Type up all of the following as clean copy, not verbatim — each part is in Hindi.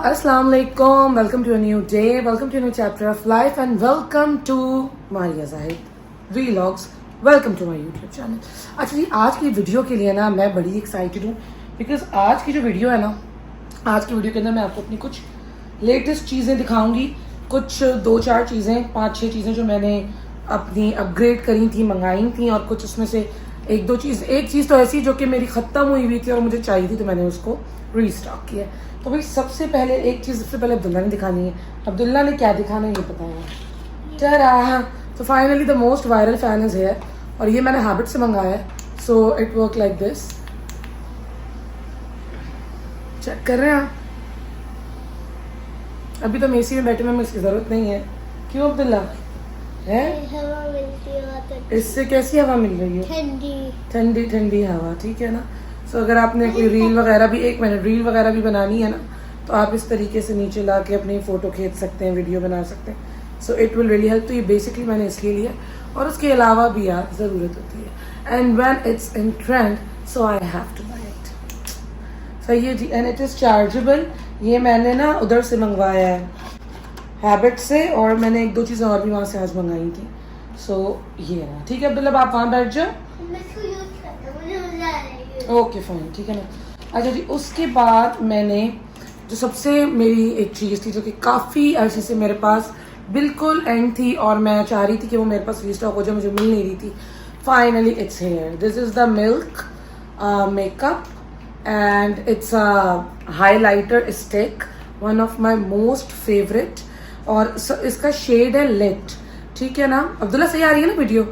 Assalamu alaikum. Welcome to a new day. Welcome to a new chapter of life and welcome to Maria Zahid Vlogs. Welcome to my YouTube channel. Actually आज की वीडियो के लिए ना मैं बड़ी एक्साइटेड हूँ बिकॉज आज की जो वीडियो है ना, आज की वीडियो के अंदर मैं आपको अपनी कुछ लेटेस्ट चीज़ें दिखाऊंगी। कुछ 2-4 चीज़ें 5-6 चीज़ें जो मैंने अपनी अपग्रेड करी थी, मंगाई थी, और कुछ उसमें से एक चीज़ तो ऐसी जो कि मेरी ख़त्म हुई थी और मुझे चाहिए थी तो मैंने उसको रीस्टॉक किया। तो भाई सबसे पहले अब्दुल्ला ने दिखानी है। अब्दुल्ला ने क्या दिखाना है ये पता है। चरा तो finally the most viral fan is here, और ये मैंने हैबिट से मंगाया है। So it work like this. Check कर रहे हैं आप? अभी तो मेसी में बैठे में इसकी जरूरत नहीं है। क्यों अब्दुल्ला है? हवा मिलती है। इससे कैसी हवा मिल रही है? ठंडी ठंडी हवा, ठीक है ना। सो अगर आपने कोई रील वगैरह भी बनानी है ना, तो आप इस तरीके से नीचे ला के अपनी फ़ोटो खींच सकते हैं, वीडियो बना सकते हैं। So it will really help. तो ये बेसिकली मैंने इसलिए लिया, और उसके अलावा भी यार ज़रूरत होती है। And when it's in trend so I have to buy it. सही है जी। And it is chargeable. ये मैंने ना उधर से मंगवाया है, हैबिट से, और मैंने 1-2 चीज़ें और भी वहाँ से आज मंगाई थी। सो ये रहा, ठीक है अब्दुल्ला, आप वहाँ बैठ जाओ। ओके फाइन, ठीक है ना। अच्छा जी, उसके बाद मैंने जो सबसे मेरी एक चीज़ थी जो कि काफ़ी अर्से से मेरे पास बिल्कुल एंड थी और मैं चाह रही थी कि वो मेरे पास रीस्टॉक हो जाए, मुझे मिल नहीं रही थी। Finally it's here. This is the Milk Makeup and it's a highlighter stick, one of my most favourite. और इसका शेड है लिट, ठीक है ना अब्दुल्ला? सही आ रही है ना वीडियो?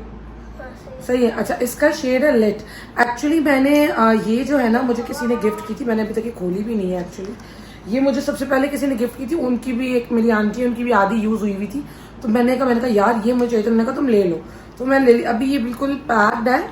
सही है। अच्छा, इसका शेड है लिट। एक्चुअली मैंने ये जो है ना, मुझे किसी ने गिफ्ट की थी, मैंने अभी तक ये खोली भी नहीं है। एक्चुअली ये मुझे सबसे पहले किसी ने गिफ्ट की थी, उनकी भी एक मेरी आंटी है, उनकी भी आधी यूज़ हुई थी। तो मैंने कहा यार ये मुझे चाहिए, तो मैंने कहा तुम ले लो। तो मैं ले ली। अभी ये बिल्कुल पैक्ड है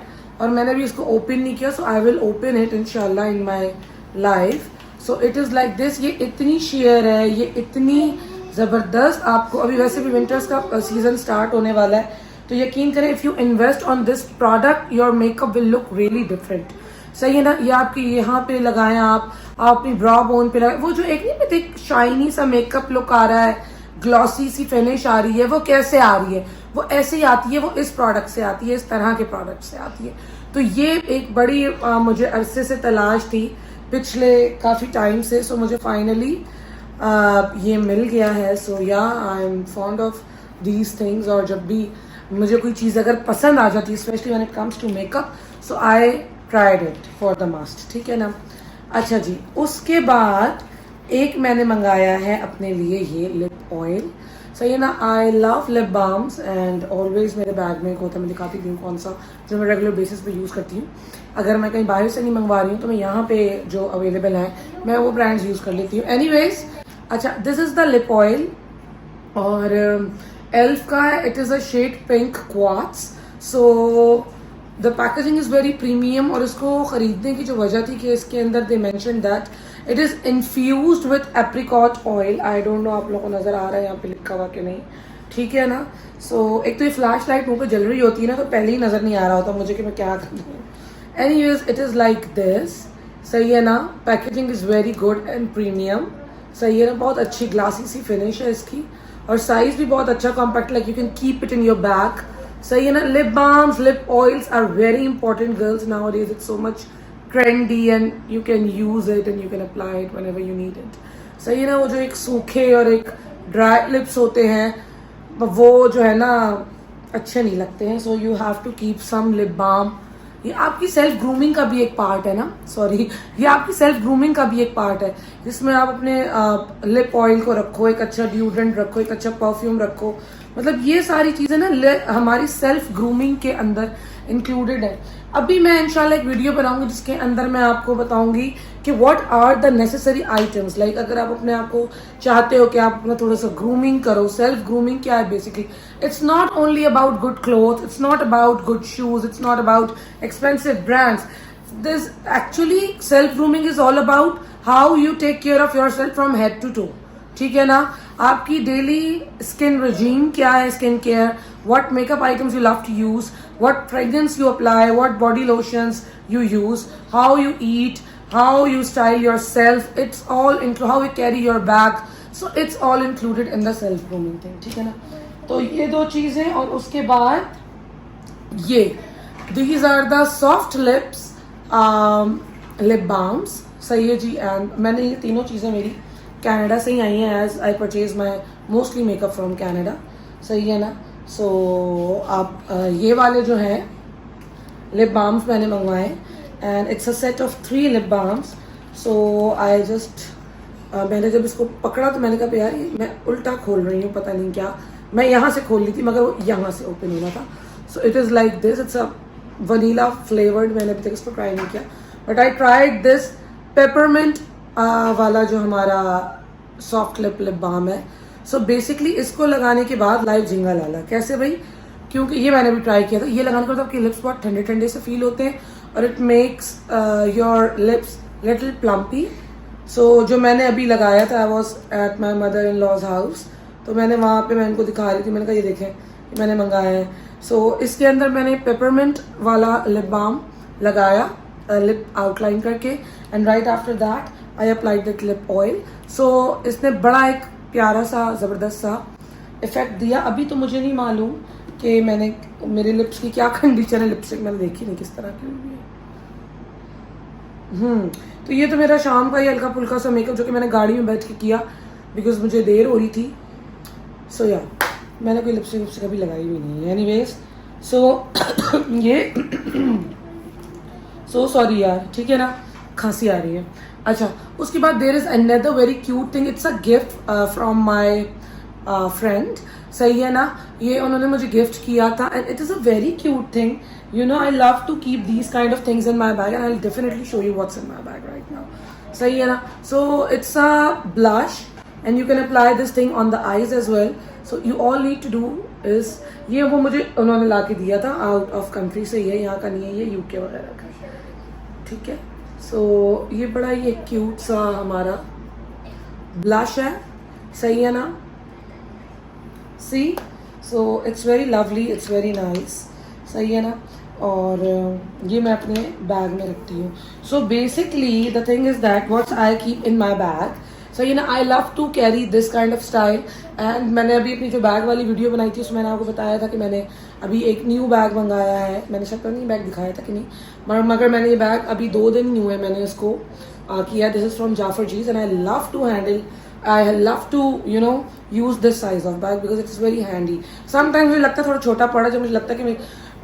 और मैंने अभी इसको ओपन नहीं किया। So I will open it इंशाल्लाह in my life. So it is like this. ये इतनी शेयर है, ये इतनी ज़बरदस्त। आपको अभी वैसे भी विंटर्स का सीजन स्टार्ट होने वाला है, तो यकीन करें if you invest on this product your makeup will look really different. सही है ना। ये आपकी यहाँ पे लगाएं, आप अपनी ब्रा बोन पे लगाएं। वो जो एक नहीं एक शाइनी सा मेकअप लुक आ रहा है, ग्लॉसी सी फिनिश आ रही है, वो कैसे आ रही है? वो ऐसे ही आती है, वो इस प्रोडक्ट से आती है, इस तरह के प्रोडक्ट से आती है। तो ये एक बड़ी मुझे अरसे से तलाश थी, पिछले काफ़ी टाइम से। सो मुझे फाइनली ये मिल गया है। सो या I am fond of these things. और जब भी मुझे कोई चीज़ अगर पसंद आ जाती है, specially when it comes to makeup, so I tried it for the must, ठीक है ना। अच्छा जी, उसके बाद एक मैंने मंगाया है अपने लिए ये लिप ऑयल। सही है ना। I love lip balms and always मेरे बैग में एक होता है, मैं दिखाती हूँ कौन सा, जो मैं रेगुलर बेसिस पे यूज़ करती हूँ। अगर मैं कहीं बाहर से नहीं मंगवा रही हूँ तो मैं यहाँ पे जो अवेलेबल है मैं वो ब्रांड्स यूज़ कर लेती हूँ। एनीवेज, अच्छा this is the lip oil, और एल्फ का है। It is a shade pink quartz. So the packaging is very premium, और इसको ख़रीदने की जो वजह थी कि इसके अंदर they mention that it is infused with apricot oil. I don't know आप लोगों को नज़र आ रहा है यहाँ पे लिखा हुआ कि नहीं, ठीक है ना। सो एक तो ये फ्लैश लाइट मुँह पे जल रही होती है ना, तो पहले ही नज़र नहीं आ रहा होता मुझे कि मैं क्या कर दूँ। Anyways it is like this. सही है ना। Packaging is very good and premium. सही है ना। बहुत अच्छी ग्लासी सी फिनिश है इसकी, और साइज भी बहुत अच्छा compact, like you can keep it in your bag. सही है ना। Lip balms, lip oils are very important girls nowadays. It's so much trendy and you can use it and you can apply it whenever you need it. सही है ना। वो जो एक सूखे और एक ड्राई लिप्स होते हैं, वो जो है ना अच्छे नहीं लगते हैं। So you have to keep some lip balm. ये आपकी सेल्फ ग्रूमिंग का भी एक पार्ट है ना, ये आपकी सेल्फ ग्रूमिंग का भी एक पार्ट है, जिसमें आप अपने लिप ऑयल को रखो, एक अच्छा ड्यूड्रेंट रखो, एक अच्छा परफ्यूम रखो। मतलब ये सारी चीज़ें ना हमारी सेल्फ ग्रूमिंग के अंदर इंक्लूडेड है। अभी मैं इंशाल्लाह एक वीडियो बनाऊंगी जिसके अंदर मैं आपको बताऊंगी कि what are the necessary items. Like अगर आप अपने आप को चाहते हो कि आप अपना थोड़ा सा ग्रूमिंग करो, सेल्फ ग्रूमिंग क्या है basically? It's not only about good cloth, it's not about good shoes, it's not about expensive brands. This actually self grooming is all about how you take care of yourself from head to toe, ठीक है ना। आपकी डेली स्किन रेजीम क्या है, skin care, what makeup items you love to use, what fragrance you apply, what body lotions you use, how you eat, how you style yourself, it's all into how you carry your bag, so it's all included in the self grooming thing, ठीक है ना. तो ये दो चीज़ें, और उसके बाद ये these are the soft lips lip balms, सही है जी. एंड मैंने ये तीनों चीज़ें मेरी कनाडा से ही आई हैं, as I purchase my mostly makeup from Canada, सही है ना. सो आप ये वाले जो हैं लिप बाम्स मैंने मंगवाए, and it's a set of 3 lip balms. So I just मैंने जब इसको पकड़ा तो मैंने कहा यार ये मैं उल्टा खोल रही हूँ, पता नहीं क्या. मैं यहाँ से खोल ली थी मगर वो यहाँ से ओपन होना था. सो it is like this, it's a vanilla flavoured. मैंने अभी तक इसको ट्राई नहीं किया, but I tried this peppermint वाला जो हमारा सॉफ्ट लिप बाम है. सो बेसिकली इसको लगाने के बाद लाइव झिंगा लाला. कैसे भाई? क्योंकि ये मैंने भी ट्राई किया था. ये लगाने के बाद आपके लिप्स बहुत ठंडे ठंडे से फील होते हैं, और it makes your lips little plumpy. So जो मैंने अभी लगाया था, I was at my mother in law's house, तो मैंने वहाँ पे मैं इनको दिखा रही थी, मैंने कहा ये देखें ये मैंने मंगाया है. सो इसके अंदर मैंने पेपरमिंट वाला लिप बाम लगाया लिप आउटलाइन करके, and right after that I applied that lip oil. So इसने बड़ा एक प्यारा सा ज़बरदस्त सा इफेक्ट दिया. अभी तो मुझे नहीं मालूम कि मैंने मेरे लिप्स की क्या कंडीशन है, लिपस्टिक मैंने देखी नहीं किस तरह की हुई है. तो ये तो मेरा शाम का ही हल्का फुल्का सा मेकअप जो कि मैंने गाड़ी में बैठ के किया बिकॉज मुझे देर हो रही थी. सो या मैंने कोई लिपस्टिक अभी लगाई भी नहीं है. एनीवेज सो ये सो सॉरी यार, ठीक है ना, खांसी आ रही है. अच्छा, उसके बाद there is another very cute thing. It's a gift from my friend, सही है ना. ये उन्होंने मुझे गिफ्ट किया था, and it is a very cute thing. You know, I love to keep these kind of things in my bag, and I'll definitely show you what's in my bag right now. सही है ना. So it's a blush, and you can apply this thing on the eyes as well. So you all need to do is, ये वो मुझे उन्होंने ला के दिया था आउट ऑफ कंट्री से. ये यहाँ का नहीं है, ये यूके वगैरह का, ठीक है. सो ये बड़ा ये क्यूट सा हमारा ब्लश है, सही है ना. See, so it's very lovely, it's very nice, सही है ना. और ये मैं अपने बैग में रखती हूँ. So basically the thing is that what's I keep in my bag, सही है ना. I love to carry this kind of style. एंड मैंने अभी अपनी जो बैग वाली वीडियो बनाई थी उसमें मैंने आपको बताया था कि मैंने अभी एक न्यू बैग मंगाया है. मैंने शायद नहीं बैग दिखाया था कि नहीं, मगर मैंने ये बैग अभी 2 दिन नहीं हुए मैंने इसको किया. This is from Jafar jeez, and I love to handle, I love to you know use this size of bag because it's very handy. Sometimes मुझे लगता है थोड़ा छोटा पड़ा, जब मुझे लगता है कि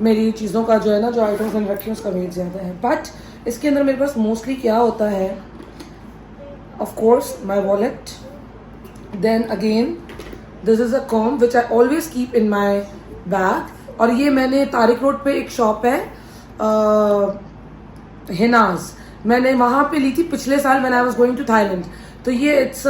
मेरी चीज़ों का जो है ना, जो आइटम्स मैंने रखी है उसका वेट ज़्यादा है. बट इसके अंदर मेरे पास मोस्टली क्या होता है, of course my wallet, then again this is a comb which I always keep in my bag. और ये मैंने तारिक रोड पे एक शॉप है हिनाज, मैंने वहाँ पे ली थी पिछले साल when I was going to Thailand. तो ये it's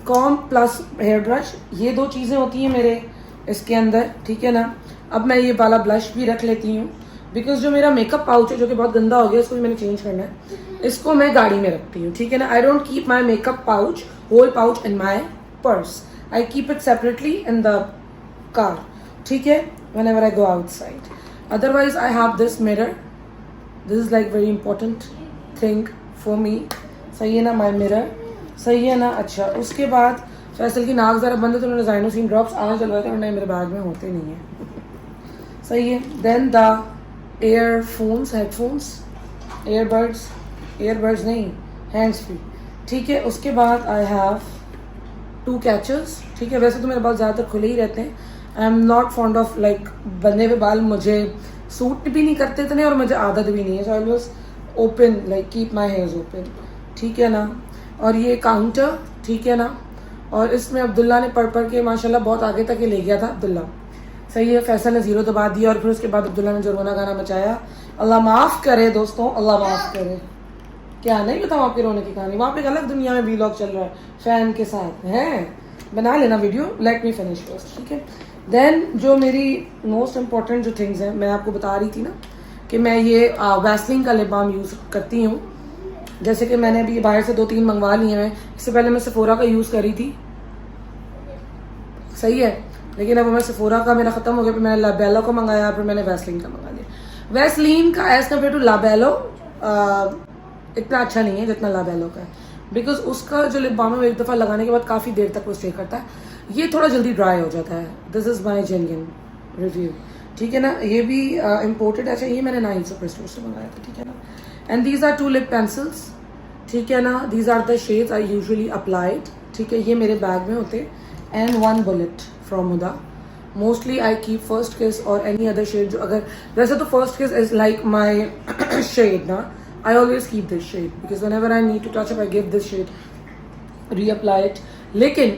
comb plus hair brush, ये 2 चीज़ें होती हैं मेरे इसके अंदर, ठीक है ना. अब मैं ये वाला ब्लश भी रख लेती हूँ बिकॉज जो मेरा मेकअप पाउच है जो कि बहुत गंदा हो गया, इसको भी मैंने चेंज करना है. इसको मैं गाड़ी में रखती हूँ, ठीक है ना. I don't keep my makeup pouch whole pouch in my purse, I keep it separately in the car, ठीक है, whenever I go outside. Otherwise I have this mirror, this is like very important thing for me, सही है ना. माई मिरर, सही है ना. अच्छा, उसके बाद फैसल की नाक ज़रा बंद है तो उन्होंने ज़ाइनोसिन ड्रॉप्स आना चलवाए थे, उन्हें मेरे बैग में होते नहीं है, सही है. Then the earphones, headphones, earbuds नहीं, हैंड्स फ्री, ठीक है. उसके बाद आई हैव 2 कैचर्स, ठीक है. वैसे तो मेरे बाल ज़्यादातर खुले ही रहते हैं. I am not fond of like बंधे हुए बाल, मुझे सूट भी नहीं करते इतने और मुझे आदत भी नहीं है. So I was open, like keep my hairs open, ठीक है ना. और ये काउंटर, ठीक है ना. और इसमें अब्दुल्ला ने पढ़ के माशाल्लाह बहुत आगे तक ये ले गया था अब्दुल्ला, सही है. फैसल ने 0 दबा दिया और फिर उसके बाद अब्दुल्ला ने जुर्माना गाना मचाया. अल्लाह माफ़ करे दोस्तों, अल्लाह माफ़ करे. क्या नहीं बताऊँ आपकी रोने की कहानी. वहाँ पे एक अलग दुनिया में वीलॉग चल रहा है फ़ैन के साथ, है, बना लेना video. Let me finish first, ठीक है. देन जो मेरी मोस्ट इम्पॉर्टेंट जो थिंग्स हैं, मैं आपको बता रही थी ना कि मैं ये वैसलीन का लिप बाम यूज़ करती हूँ. जैसे कि मैंने अभी बाहर से 2-3 मंगवा लिए हैं. इससे पहले मैं सेफोरा का यूज़ करी थी, सही है, लेकिन अब मैं सेफोरा का मेरा ख़त्म हो गया, फिर मैंने लाबेलो का मंगाया, फिर मैंने वैसलीन का मंगा लिया. वैसलीन का एज़ कम्पेयर टू लाबेलो इतना अच्छा नहीं है जितना लाबेलो का है, बिकॉज उसका जो लिप बाम है वो एक दफ़ा लगाने के बाद काफ़ी देर तक वो स्टे करता है, ये थोड़ा जल्दी ड्राई हो जाता है। This is my genuine review, ठीक है ना। ये भी इम्पोर्टेड, अच्छा ये मैंने नाइन सुपर स्टोर से मंगाया था, ठीक है ना। And these are 2 lip pencils, ठीक है ना। These are the shades I usually applied, ठीक है, ये मेरे बैग में होते। And 1 bullet from Huda. Mostly I keep first kiss और एनी अदर शेड, जो अगर वैसे तो फर्स्ट किस इज लाइक माई शेड ना, I always keep this shade because whenever I need to touch up I give this shade, reapply it. लेकिन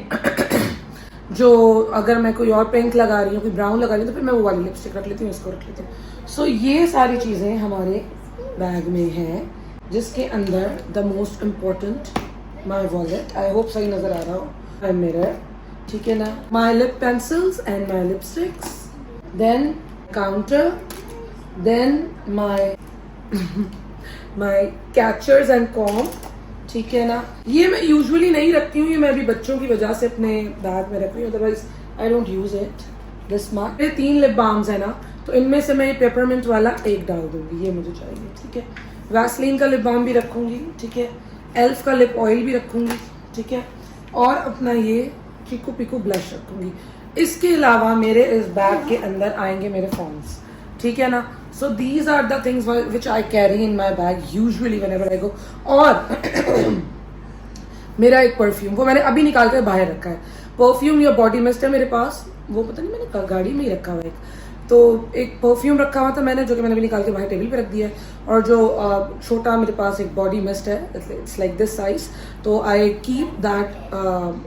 जो अगर मैं कोई और पिंक लगा रही हूँ, कोई ब्राउन लगा रही हूँ, तो फिर मैं वो वाली लिपस्टिक रख लेती हूँ, इसको रख लेती हूँ। सो ये सारी चीज़ें हमारे बैग में हैं, जिसके अंदर the most important my wallet, I hope सही नज़र आ रहा हो, माई मिरर, ठीक है ना, my lip pencils and my lipsticks, then counter, then my my catchers and comb, ठीक है ना। ये मैं यूजुअली नहीं रखती हूँ, ये मैं अभी बच्चों की वजह से अपने बैग में रख रही हूँ, otherwise I don't use it this much. ये 3 लिप बाम्स है ना, तो इनमें से मैं ये पेपरमिंट वाला एक डाल दूंगी, ये मुझे चाहिए, ठीक है। वैसलीन का लिप बाम भी रखूंगी, ठीक है। एल्फ का लिप ऑयल भी रखूंगी, ठीक है। और अपना ये चिको पिको ब्लश रखूंगी। इसके अलावा मेरे इस बैग के अंदर आएंगे मेरे फोन्स, ठीक है ना। So these are the things which I carry in my bag usually whenever I go. और मेरा एक परफ्यूम, वो मैंने अभी निकाल कर बाहर रखा है, परफ्यूम या बॉडी मिस्ट है मेरे पास, वो पता नहीं मैंने गाड़ी में ही रखा हुआ है। तो एक परफ्यूम रखा हुआ था मैंने, जो कि मैंने अभी निकाल के बाहर टेबल पे रख दिया है। और जो छोटा मेरे पास एक बॉडी मिस्ट है, इट्स लाइक दिस साइज, तो I keep that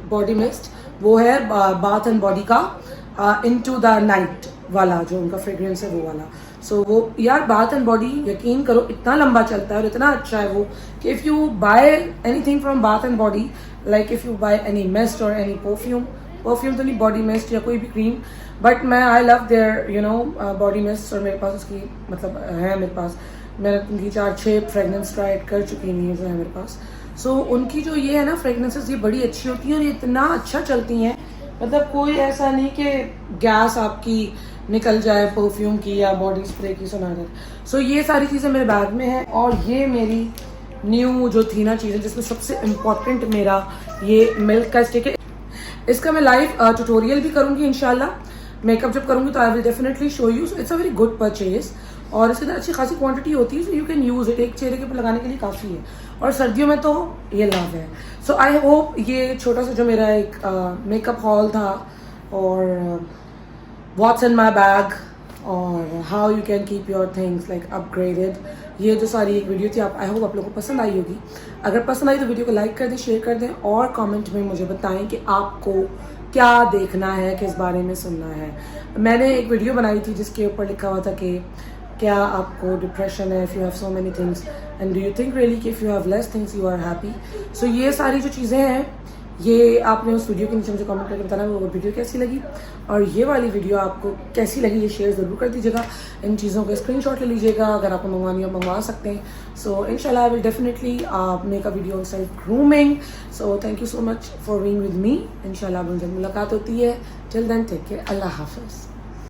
body mist, वो है बाथ एंड बॉडी का इनटू द नाइट वाला, जो उनका फ्रेग्रेंस है वो वाला। सो वो यार बाथ एंड बॉडी, यकीन करो इतना लंबा चलता है और इतना अच्छा है वो, कि if you buy anything from Bath and Body, like if you buy any mist और एनी परफ्यूम तो नहीं, बॉडी मिस्ट या कोई भी क्रीम, बट मैं I love their you know body mist, और मेरे पास उसकी मतलब है, मेरे पास मैंने उनकी 4-6 फ्रेगनेंस ट्राई कर चुकी हुई है जो है मेरे पास। सो उनकी जो ये है ना फ्रेगनेंसेस, ये बड़ी अच्छी होती हैं और ये इतना अच्छा चलती हैं, मतलब कोई ऐसा नहीं कि गैस आपकी निकल जाए परफ्यूम की या बॉडी स्प्रे की सुना दे। सो ये सारी चीज़ें मेरे बैग में है। और ये मेरी न्यू जो थी ना चीज़ें, जिसमें सबसे इम्पॉर्टेंट मेरा ये मिल्क का स्टिक है, इसका मैं लाइव ट्यूटोरियल भी करूँगी इंशाल्लाह। मेकअप जब करूँगी तो I will definitely show you. It's a very good purchase और इसके अंदर अच्छी खासी क्वांटिटी होती है, so you can use it, एक चेहरे के ऊपर लगाने के लिए काफ़ी है, और सर्दियों में तो ये लाभ है। सो आई होप ये छोटा सा जो मेरा एक मेकअप हॉल था, और व्हाट्स इन माई बैग, और how you can keep your things like upgraded, ये जो सारी एक वीडियो थी, आप आई होप आप लोगों को पसंद आई होगी। अगर पसंद आई तो वीडियो को लाइक कर दें, शेयर कर दें, और कमेंट में मुझे बताएं कि आपको क्या देखना है, किस बारे में सुनना है। मैंने एक वीडियो बनाई थी जिसके ऊपर लिखा हुआ था कि क्या आपको डिप्रेशन है, if you have so many things, and do you think really कि if you have less things you are happy. So ये सारी जो चीज़ें हैं, ये आपने उस वीडियो के नीचे मुझे कमेंट करके बताना वो वीडियो कैसी लगी, और ये वाली वीडियो आपको कैसी लगी, ये शेयर ज़रूर कर दीजिएगा। इन चीज़ों के स्क्रीनशॉट ले लीजिएगा, अगर आपको मंगवानी हो मंगवा सकते हैं। सो इंशाल्लाह I will definitely make a video on self grooming. So thank you so much for being with me. इंशाल्लाह मुलाकात होती है। टिल देन टेक केयर, अल्लाह हाफिज़।